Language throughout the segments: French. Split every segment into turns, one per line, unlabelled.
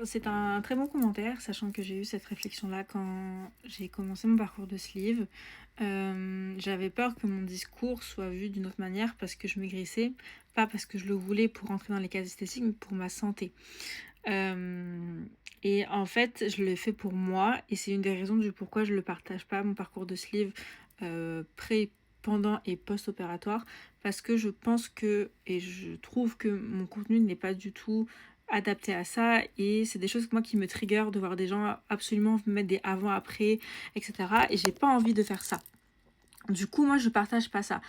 c'est un très bon commentaire, sachant que j'ai eu cette réflexion-là quand j'ai commencé mon parcours de sleeve. J'avais peur que mon discours soit vu d'une autre manière parce que je maigrissais, pas parce que je le voulais pour rentrer dans les cases esthétiques, mais pour ma santé. Hem et en fait, je le fais pour moi et c'est une des raisons du pourquoi je le partage pas, mon parcours de sleeve, pré, pendant et post-opératoire. Parce que je pense que et je trouve que mon contenu n'est pas du tout adapté à ça et c'est des choses moi qui me trigger de voir des gens absolument mettre des avant-après et cetera et j'ai pas envie de faire ça. Du coup, moi, je partage pas ça.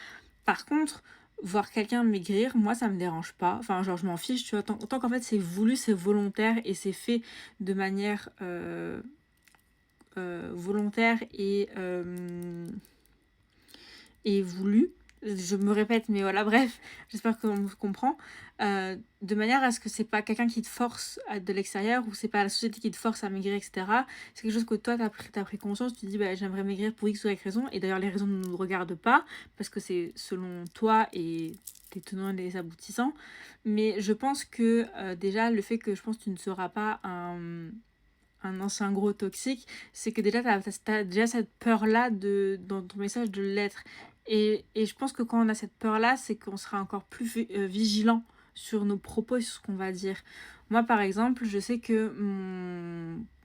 Par contre, voir quelqu'un maigrir, moi, ça me dérange pas. Enfin, genre, je m'en fiche, tu vois. Tant qu'en fait, c'est voulu, c'est volontaire et c'est fait de manière volontaire et voulu. Je me répète, mais voilà, bref, j'espère qu'on me comprend. De manière à ce que c'est pas quelqu'un qui te force de l'extérieur ou c'est pas la société qui te force à maigrir, etc. C'est quelque chose que toi, t'as pris conscience, tu te dis, bah, j'aimerais maigrir pour X ou Y raison. Et d'ailleurs, les raisons ne nous regardent pas parce que c'est selon toi et tes tenants et les aboutissants. Mais je pense que déjà, le fait que je pense que tu ne seras pas un ancien gros toxique, c'est que déjà t'as déjà cette peur-là dans ton message de l'être. Et je pense que quand on a cette peur-là, c'est qu'on sera encore plus vigilant sur nos propos et sur ce qu'on va dire. Moi, par exemple, je sais que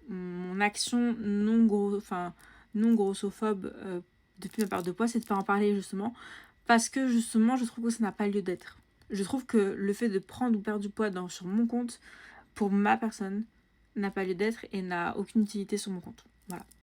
mon action non grossophobe depuis ma perte de poids, c'est de pas en parler justement. Parce que justement, je trouve que ça n'a pas lieu d'être. Je trouve que le fait de prendre ou perdre du poids sur mon compte, pour ma personne, n'a pas lieu d'être et n'a aucune utilité sur mon compte. Voilà.